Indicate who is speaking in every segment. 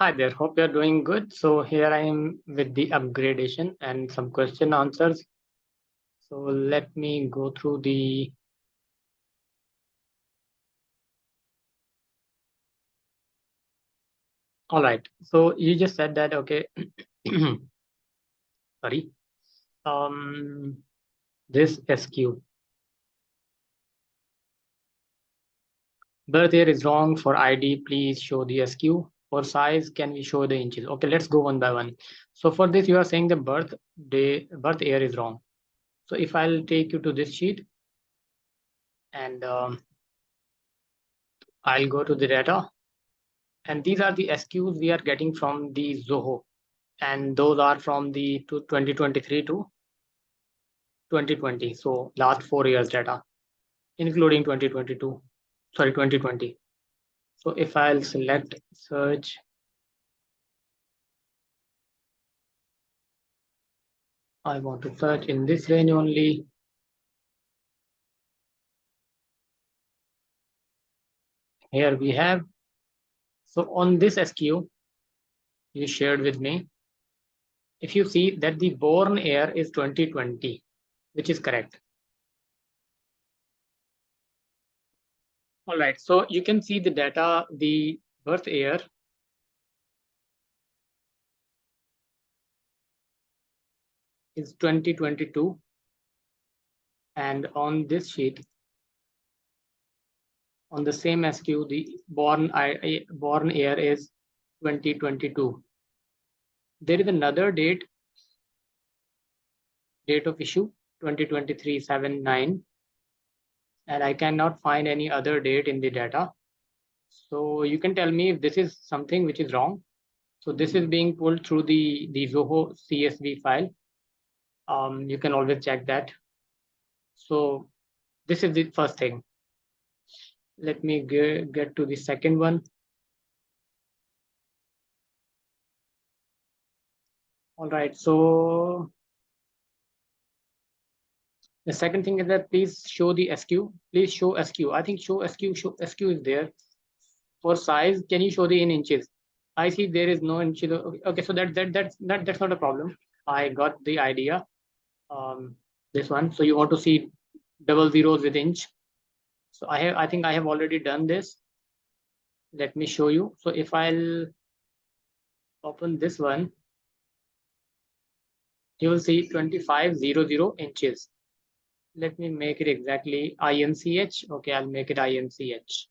Speaker 1: Hi there, hope you're doing good. So here I am with the upgradation and some question answers. So let me go through the. All right. So you just said that, okay. Sorry. Um, this SQ. Birth year is wrong for ID. Please show the SQ. For size, can we show the inches? Okay, let's go one by one. So for this, you are saying the birth year is wrong. So if I'll take you to this sheet and I'll go to the data. And these are the SQs we are getting from the Zoho. And those are from the 2023 to 2020. So last 4 years data, including 2022, sorry, 2020. So if I'll select search, I want to search in this range only. Here we have. So on this SQ you shared with me, if you see that the born year is 2020, which is correct. All right, so you can see the data, the birth year is 2022, and on this sheet, on the same SQ, the born year is 2022. There is another date of issue 2023-7/9, and I cannot find any other date in the data. So you can tell me if this is something which is wrong. So this is being pulled through the Zoho CSV file. You can always check that. So this is the first thing. Let me get to the second one. All right, so the second thing is that please show the SQ. Please show SQ. I think show SQ is there. For size, can you show the in inches? I see there is no inches. Okay, so that's not a problem. I got the idea. Um, this one. So you want to see double zeros with inch. So I think I have already done this. Let me show you. So if I'll open this one, you will see 2500 inches. Let me make it exactly INCH. Okay, I'll make it INCH.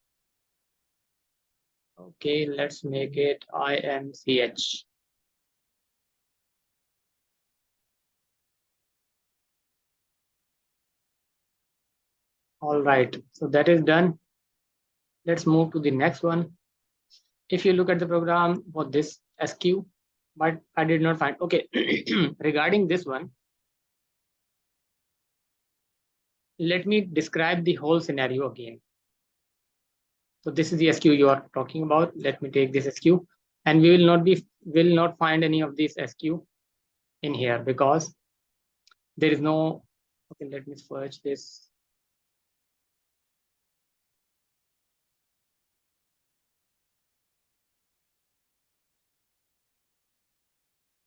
Speaker 1: Okay, let's make it INCH. All right, so that is done. Let's move to the next one. If you look at the program for this SQ, but I did not find. Okay, regarding this one, let me describe the whole scenario again. So this is the SQ you are talking about. Let me take this SQ, and we will not find any of these SQ in here because there is no. Okay, let me search this.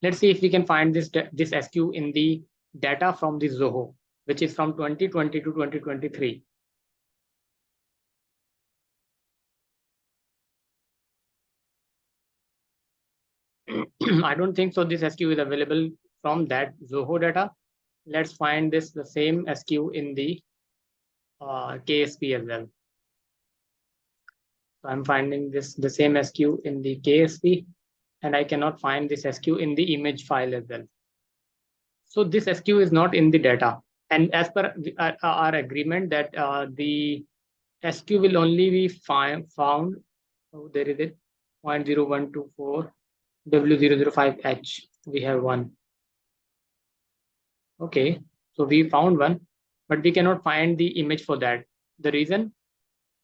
Speaker 1: Let's see if we can find this SQ in the data from the Zoho, which is from 2020 to 2023. I don't think so. This SQ is available from that Zoho data. Let's find this the same SQ in the KSP as well. So I'm finding this the same SQ in the KSP, and I cannot find this SQ in the image file as well. So this SQ is not in the data. And as per our agreement that the SQ will only be found. Oh, there is it 0.0124 W005H. We have one. Okay, so we found one, but we cannot find the image for that. The reason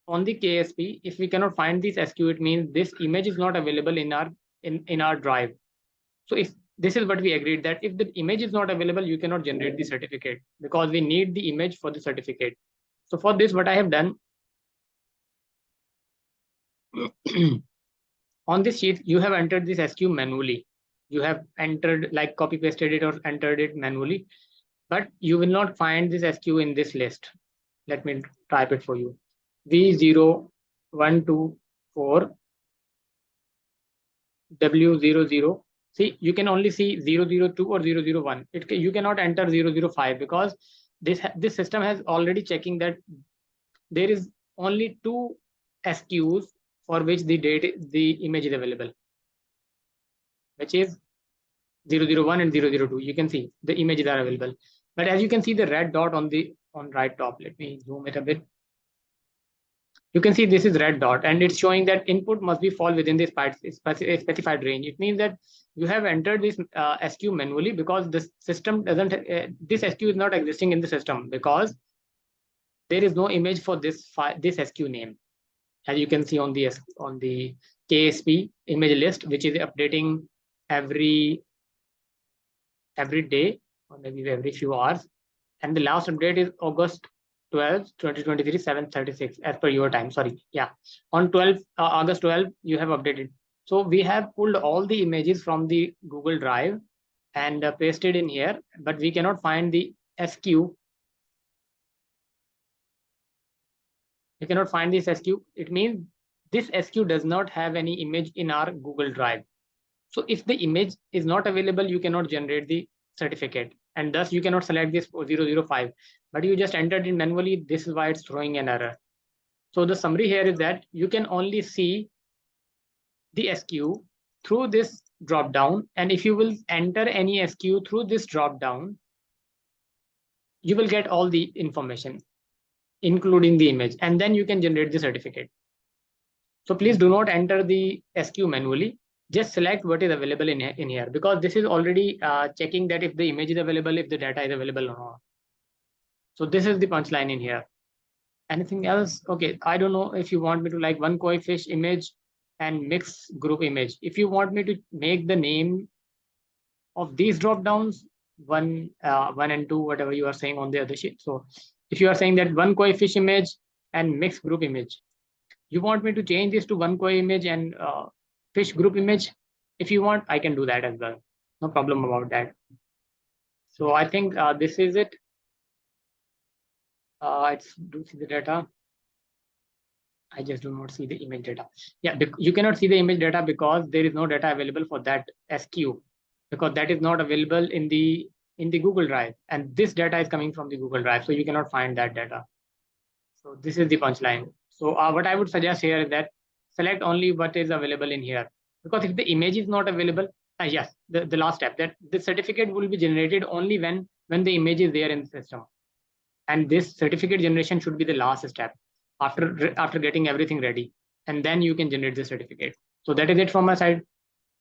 Speaker 1: on the KSP, if we cannot find this SQ, it means this image is not available in our drive. So if this is what we agreed, that if the image is not available, you cannot generate the certificate because we need the image for the certificate. So for this, what I have done, on this sheet, you have entered this SQ manually. You have entered, like copy pasted it or entered it manually, but you will not find this SQ in this list. Let me type it for you. V0124 W00. See, you can only see 002 or 001. You cannot enter 005 because this system has already checking that there is only two SQs for which the image is available, which is 001 and 002. You can see the images are available. But as you can see the red dot on right top, let me zoom it a bit. You can see this is red dot and it's showing that input must be fall within this specified range. It means that you have entered this SQ manually because this system doesn't, this SQ is not existing in the system because there is no image for this SQ name. As you can see on the KSP image list, which is updating every day or maybe every few hours. And the last update is August 12th, 2023, 7:36 as per your time. Sorry. Yeah. On August 12th, you have updated. So we have pulled all the images from the Google Drive and pasted in here, but we cannot find the SQ. We cannot find this SQ. It means this SQ does not have any image in our Google Drive. So if the image is not available, you cannot generate the certificate, and thus you cannot select this 005, but you just entered it manually. This is why it's throwing an error. So the summary here is that you can only see the SQ through this drop down, and if you will enter any SQ through this drop down, you will get all the information, including the image, and then you can generate the certificate. So please do not enter the SQ manually. Just select what is available in here because this is already checking that if the image is available, if the data is available or not. So this is the punchline in here. Anything else? Okay, I don't know if you want me to like one koi fish image and mix group image. If you want me to make the name of these drop downs, one and two, whatever you are saying on the other sheet. So if you are saying that one koi fish image and mix group image, you want me to change this to one koi image and fish group image? If you want, I can do that as well. No problem about that. So I think this is it. Let's do see the data. I just do not see the image data. Yeah, you cannot see the image data because there is no data available for that SQ, because that is not available in the Google Drive, and this data is coming from the Google Drive, so you cannot find that data. So this is the punchline. So what I would suggest here is that select only what is available in here, because if the image is not available, yes, the last step, that the certificate will be generated only when the image is there in the system, and this certificate generation should be the last step after getting everything ready, and then you can generate the certificate. So that is it from my side.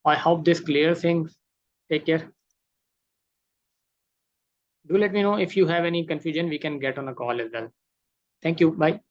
Speaker 1: I hope this clears things. Take care. Do let me know if you have any confusion. We can get on a call as well. Thank you. Bye.